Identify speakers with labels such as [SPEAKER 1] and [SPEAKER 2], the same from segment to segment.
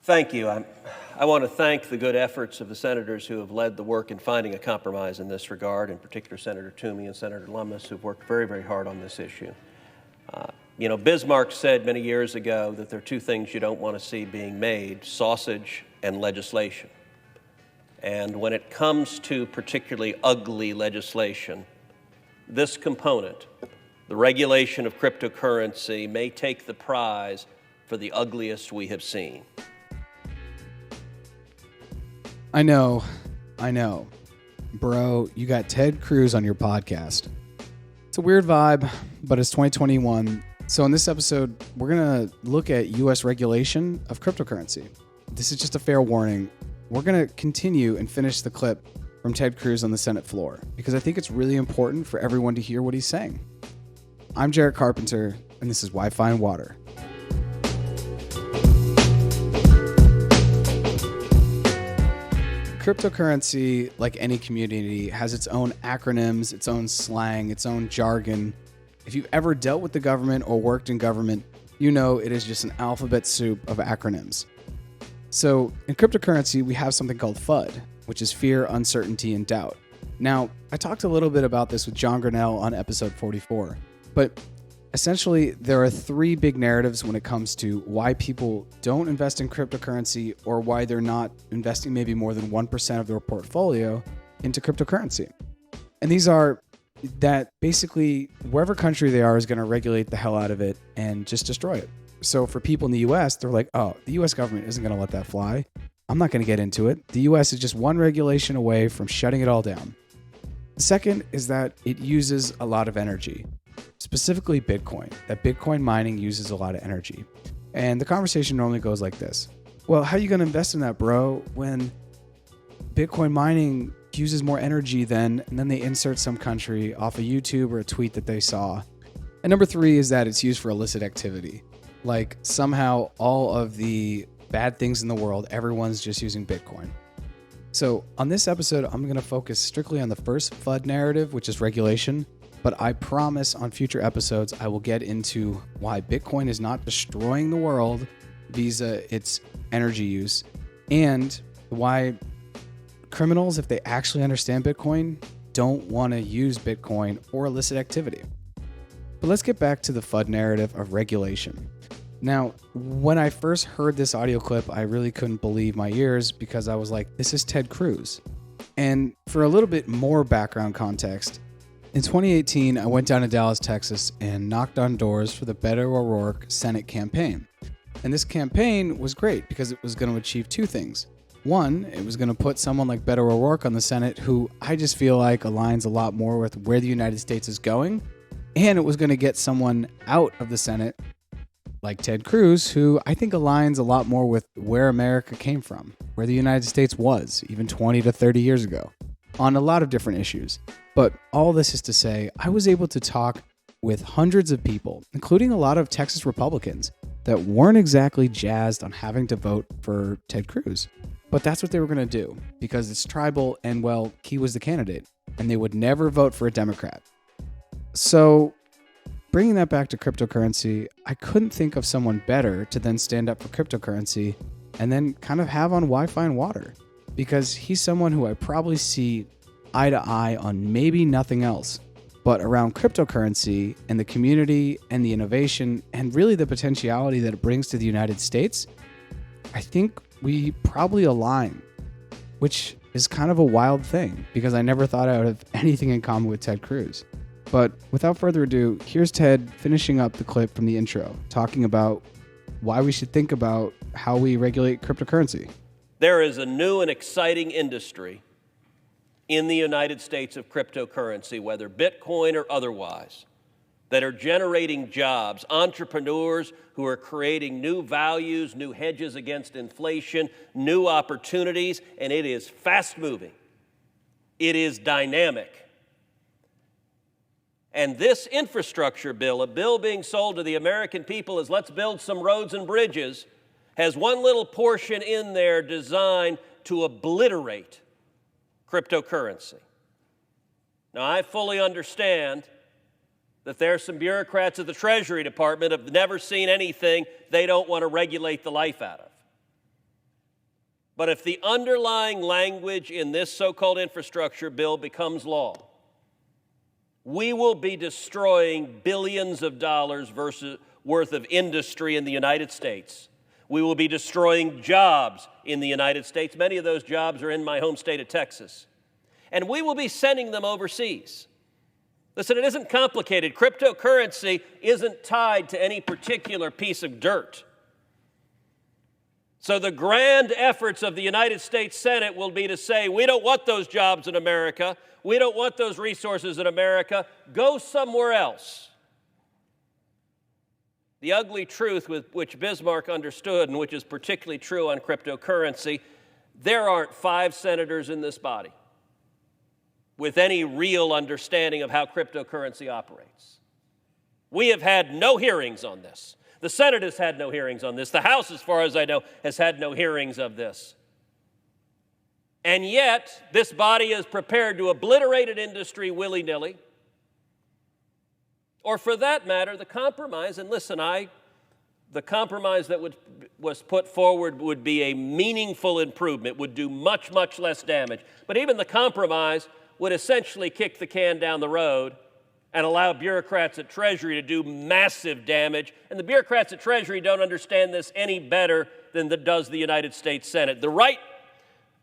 [SPEAKER 1] Thank you. I want to thank the good efforts of the senators who have led the work in finding a compromise in this regard, in particular Senator Toomey and Senator Lummis, who've worked very, very hard on this issue. Bismarck said many years ago that there are two things you don't want to see being made: sausage and legislation. And when it comes to particularly ugly legislation, this component, the regulation of cryptocurrency, may take the prize for the ugliest we have seen.
[SPEAKER 2] I know. Bro, you got Ted Cruz on your podcast. It's a weird vibe, but it's 2021. So in this episode, we're going to look at U.S. regulation of cryptocurrency. This is just a fair warning. We're going to continue and finish the clip from Ted Cruz on the Senate floor, because I think it's really important for everyone to hear what he's saying. I'm Jarrett Carpenter, and this is Wi-Fi and Water. Cryptocurrency, like any community, has its own acronyms, its own slang, its own jargon. If you've ever dealt with the government or worked in government, you know it is just an alphabet soup of acronyms. So in cryptocurrency, we have something called FUD, which is fear, uncertainty, and doubt. Now, I talked a little bit about this with John Grinnell on episode 44, but essentially there are three big narratives when it comes to why people don't invest in cryptocurrency, or why they're not investing maybe more than 1% of their portfolio into cryptocurrency. And these are that basically wherever country they are is going to regulate the hell out of it and just destroy it. So for people in the US, they're like, oh, the US government isn't going to let that fly. I'm not going to get into it. The US is just one regulation away from shutting it all down. The second is that it uses a lot of energy, specifically Bitcoin, that Bitcoin mining uses a lot of energy. And the conversation normally goes like this. Well, how are you going to invest in that, bro, when Bitcoin mining uses more energy and then they insert some country off of YouTube or a tweet that they saw. And number three is that it's used for illicit activity. Like somehow all of the bad things in the world, everyone's just using Bitcoin. So on this episode, I'm going to focus strictly on the first FUD narrative, which is regulation. But I promise on future episodes, I will get into why Bitcoin is not destroying the world vis-a its energy use, and why criminals, if they actually understand Bitcoin, don't want to use Bitcoin or illicit activity. But let's get back to the FUD narrative of regulation. Now, when I first heard this audio clip, I really couldn't believe my ears, because I was like, this is Ted Cruz. And for a little bit more background context, in 2018, I went down to Dallas, Texas, and knocked on doors for the Beto O'Rourke Senate campaign. And this campaign was great because it was going to achieve two things. One, it was going to put someone like Beto O'Rourke on the Senate, who I just feel like aligns a lot more with where the United States is going. And it was going to get someone out of the Senate like Ted Cruz, who I think aligns a lot more with where America came from, where the United States was even 20 to 30 years ago, on a lot of different issues. But all this is to say, I was able to talk with hundreds of people, including a lot of Texas Republicans, that weren't exactly jazzed on having to vote for Ted Cruz. But that's what they were going to do, because it's tribal and, well, he was the candidate, and they would never vote for a Democrat. So bringing that back to cryptocurrency, I couldn't think of someone better to then stand up for cryptocurrency and then kind of have on Wi-Fi and Water, because he's someone who I probably see eye to eye on maybe nothing else, but around cryptocurrency and the community and the innovation and really the potentiality that it brings to the United States, I think we probably align, which is kind of a wild thing because I never thought I would have anything in common with Ted Cruz. But without further ado, here's Ted finishing up the clip from the intro, talking about why we should think about how we regulate cryptocurrency.
[SPEAKER 1] There is a new and exciting industry in the United States of cryptocurrency, whether Bitcoin or otherwise, that are generating jobs, entrepreneurs who are creating new values, new hedges against inflation, new opportunities, and it is fast-moving. It is dynamic. And this infrastructure bill, a bill being sold to the American people as let's build some roads and bridges, has one little portion in there designed to obliterate cryptocurrency. Now, I fully understand that there are some bureaucrats at the Treasury Department who have never seen anything they don't want to regulate the life out of. But if the underlying language in this so-called infrastructure bill becomes law, we will be destroying billions of dollars worth of industry in the United States. We will be destroying jobs in the United States. Many of those jobs are in my home state of Texas. And we will be sending them overseas. Listen, it isn't complicated. Cryptocurrency isn't tied to any particular piece of dirt. So the grand efforts of the United States Senate will be to say, we don't want those jobs in America. We don't want those resources in America. Go somewhere else. The ugly truth with which Bismarck understood, and which is particularly true on cryptocurrency, there aren't 5 senators in this body with any real understanding of how cryptocurrency operates. We have had no hearings on this. The Senate has had no hearings on this. The House, as far as I know, has had no hearings of this. And yet, this body is prepared to obliterate an industry willy-nilly. Or for that matter, the compromise, and listen, the compromise that was put forward would be a meaningful improvement, would do much, much less damage. But even the compromise would essentially kick the can down the road and allow bureaucrats at Treasury to do massive damage. And the bureaucrats at Treasury don't understand this any better than does the United States Senate. The right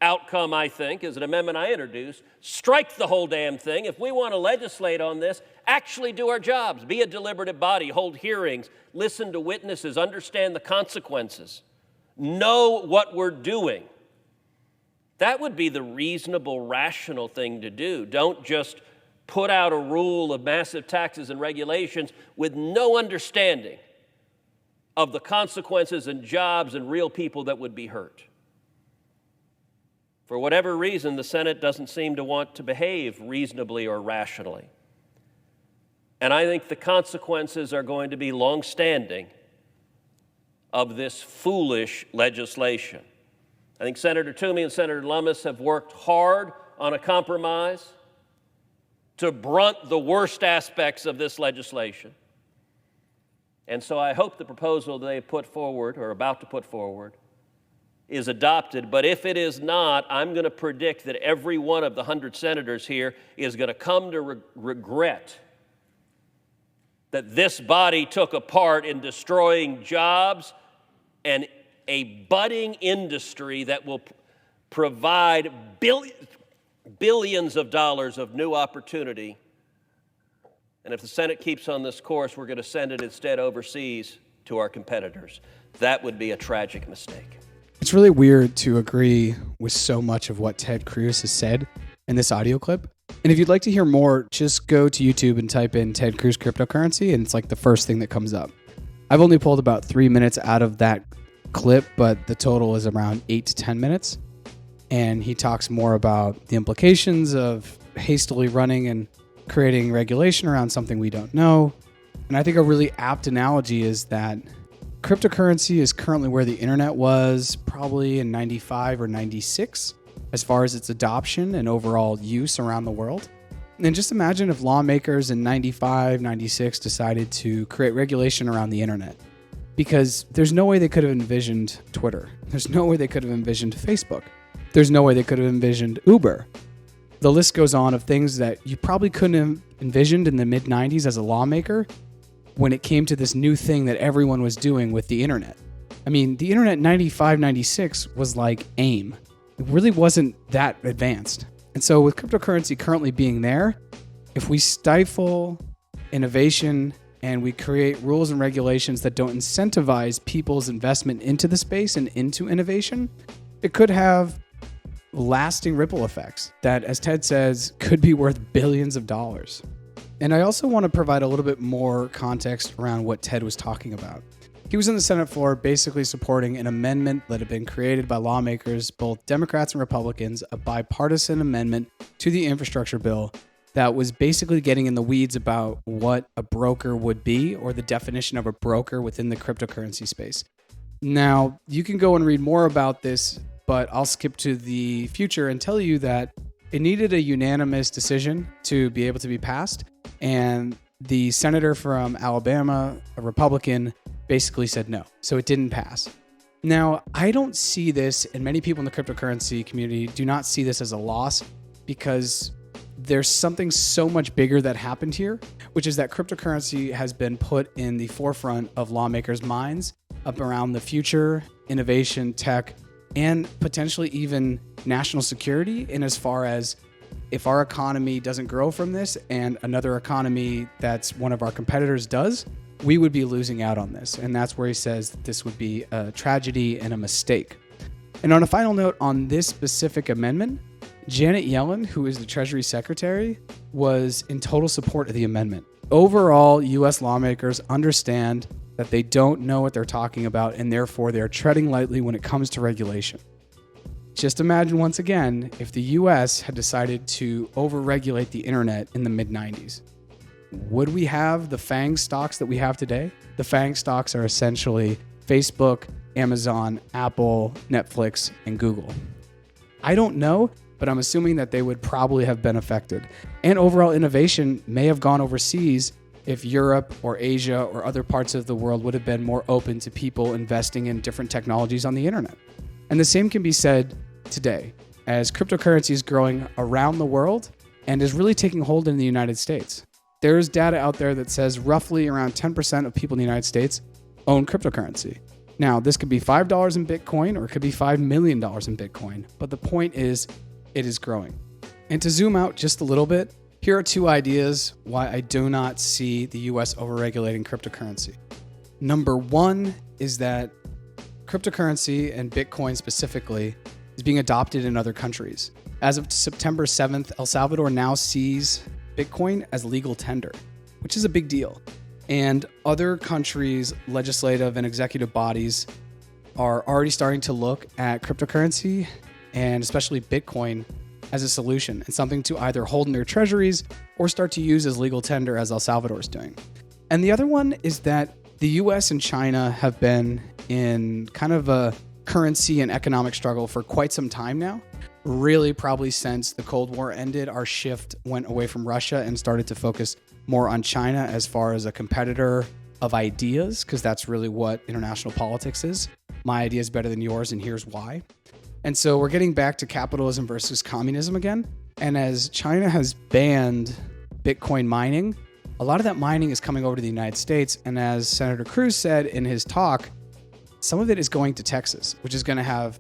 [SPEAKER 1] outcome, I think, is an amendment I introduced. Strike the whole damn thing. If we want to legislate on this, actually do our jobs. Be a deliberative body, hold hearings, listen to witnesses, understand the consequences, know what we're doing. That would be the reasonable, rational thing to do. Don't just put out a rule of massive taxes and regulations with no understanding of the consequences and jobs and real people that would be hurt. For whatever reason, the Senate doesn't seem to want to behave reasonably or rationally. And I think the consequences are going to be long-standing of this foolish legislation. I think Senator Toomey and Senator Lummis have worked hard on a compromise to brunt the worst aspects of this legislation. And so I hope the proposal they have put forward, or about to put forward, is adopted. But if it is not, I'm going to predict that every one of the 100 senators here is going to come to regret that this body took a part in destroying jobs and a budding industry that will provide billions of dollars of new opportunity. And if the Senate keeps on this course, we're going to send it instead overseas to our competitors. That would be a tragic mistake.
[SPEAKER 2] It's really weird to agree with so much of what Ted Cruz has said in this audio clip. And if you'd like to hear more, just go to YouTube and type in Ted Cruz cryptocurrency, and it's like the first thing that comes up. I've only pulled about 3 minutes out of that clip, but the total is around 8 to 10 minutes. And he talks more about the implications of hastily running and creating regulation around something we don't know. And I think a really apt analogy is that cryptocurrency is currently where the internet was probably in 95 or 96 as far as its adoption and overall use around the world. And just imagine if lawmakers in 95, 96 decided to create regulation around the internet, because there's no way they could have envisioned Twitter. There's no way they could have envisioned Facebook. There's no way they could have envisioned Uber. The list goes on of things that you probably couldn't have envisioned in the mid-90s as a lawmaker when it came to this new thing that everyone was doing with the internet. I mean, the internet 95, 96 was like AIM. It really wasn't that advanced. And so with cryptocurrency currently being there, if we stifle innovation and we create rules and regulations that don't incentivize people's investment into the space and into innovation, it could have lasting ripple effects that, as Ted says, could be worth billions of dollars. And I also want to provide a little bit more context around what Ted was talking about. He was in the Senate floor basically supporting an amendment that had been created by lawmakers, both Democrats and Republicans, a bipartisan amendment to the infrastructure bill that was basically getting in the weeds about what a broker would be, or the definition of a broker within the cryptocurrency space. Now, you can go and read more about this, but I'll skip to the future and tell you that it needed a unanimous decision to be able to be passed. And the senator from Alabama, a Republican, basically said no. So it didn't pass. Now, I don't see this, and many people in the cryptocurrency community do not see this as a loss, because there's something so much bigger that happened here, which is that cryptocurrency has been put in the forefront of lawmakers' minds up around the future, innovation, tech, and potentially even national security, in as far as if our economy doesn't grow from this and another economy that's one of our competitors does, we would be losing out on this. And that's where he says that this would be a tragedy and a mistake. And on a final note on this specific amendment, Janet Yellen, who is the Treasury Secretary, was in total support of the amendment. Overall, U.S. lawmakers understand that they don't know what they're talking about, and therefore they're treading lightly when it comes to regulation. Just imagine once again if the U.S. had decided to overregulate the internet in the mid-90s. Would we have the FANG stocks that we have today? The FANG stocks are essentially Facebook, Amazon, Apple, Netflix, and Google. I don't know, but I'm assuming that they would probably have been affected. And overall innovation may have gone overseas if Europe or Asia or other parts of the world would have been more open to people investing in different technologies on the internet. And the same can be said today, as cryptocurrency is growing around the world and is really taking hold in the United States. There's data out there that says roughly around 10% of people in the United States own cryptocurrency. Now, this could be $5 in Bitcoin or it could be $5 million in Bitcoin, but the point is, it is growing. And to zoom out just a little bit, here are two ideas why I do not see the US overregulating cryptocurrency. Number one is that cryptocurrency, and Bitcoin specifically, is being adopted in other countries. As of September 7th, El Salvador now sees Bitcoin as legal tender, which is a big deal. And other countries' legislative and executive bodies are already starting to look at cryptocurrency, and especially Bitcoin, as a solution and something to either hold in their treasuries or start to use as legal tender, as El Salvador is doing. And the other one is that the US and China have been in kind of a currency and economic struggle for quite some time now. Really, probably since the Cold War ended, our shift went away from Russia and started to focus more on China as far as a competitor of ideas, because that's really what international politics is. My idea is better than yours, and here's why. And so we're getting back to capitalism versus communism again. And as China has banned Bitcoin mining, a lot of that mining is coming over to the United States. And as Senator Cruz said in his talk, some of it is going to Texas, which is going to have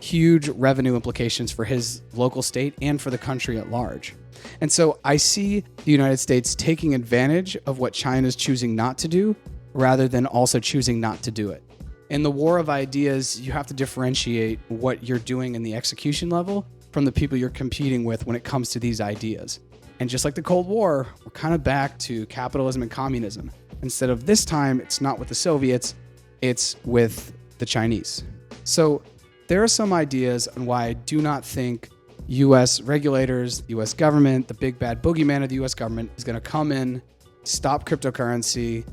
[SPEAKER 2] huge revenue implications for his local state and for the country at large. And so I see the United States taking advantage of what China's choosing not to do, rather than also choosing not to do it. In the war of ideas, you have to differentiate what you're doing in the execution level from the people you're competing with when it comes to these ideas. And just like the Cold War, we're kind of back to capitalism and communism. Instead of this time, it's not with the Soviets, it's with the Chinese. So there are some ideas on why I do not think US regulators, the US government, the big bad boogeyman of the US government is going to come in, stop cryptocurrency,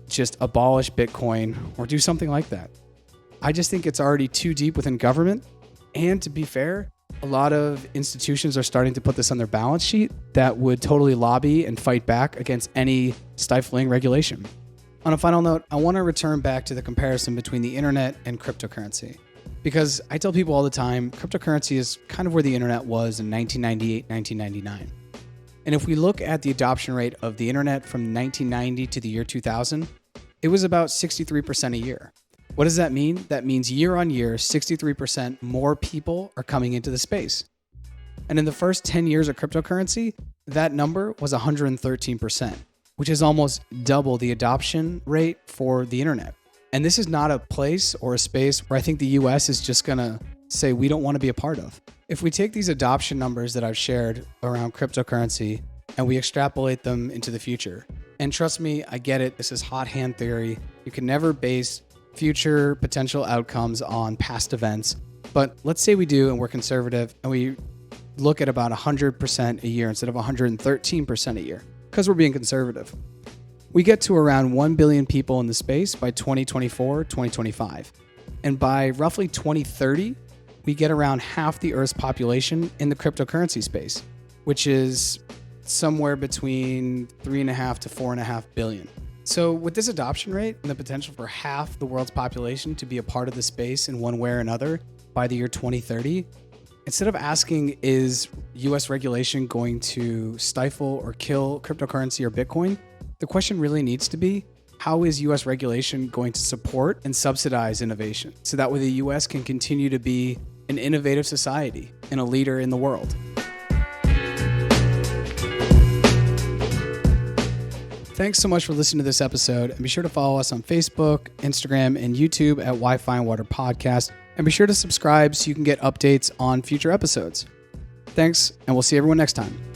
[SPEAKER 2] just abolish Bitcoin, or do something like that. I just think it's already too deep within government. And to be fair, a lot of institutions are starting to put this on their balance sheet that would totally lobby and fight back against any stifling regulation. On a final note, I want to return back to the comparison between the internet and cryptocurrency. Because I tell people all the time, cryptocurrency is kind of where the internet was in 1998, 1999. And if we look at the adoption rate of the internet from 1990 to the year 2000, it was about 63% a year. What does that mean? That means year on year, 63% more people are coming into the space. And in the first 10 years of cryptocurrency, that number was 113%, which is almost double the adoption rate for the internet. And this is not a place or a space where I think the US is just going to say we don't want to be a part of. If we take these adoption numbers that I've shared around cryptocurrency and we extrapolate them into the future, and trust me, I get it, this is hot hand theory. You can never base future potential outcomes on past events. But let's say we do and we're conservative and we look at about 100% a year instead of 113% a year, because we're being conservative. We get to around 1 billion people in the space by 2024, 2025. And by roughly 2030, we get around half the Earth's population in the cryptocurrency space, which is somewhere between 3.5 to 4.5 billion. So with this adoption rate and the potential for half the world's population to be a part of the space in one way or another by the year 2030, instead of asking, is US regulation going to stifle or kill cryptocurrency or Bitcoin? The question really needs to be, how is US regulation going to support and subsidize innovation so that way the US can continue to be an innovative society and a leader in the world? Thanks so much for listening to this episode, and be sure to follow us on Facebook, Instagram, and YouTube at Wifi Water Podcast, and be sure to subscribe so you can get updates on future episodes. Thanks, and we'll see everyone next time.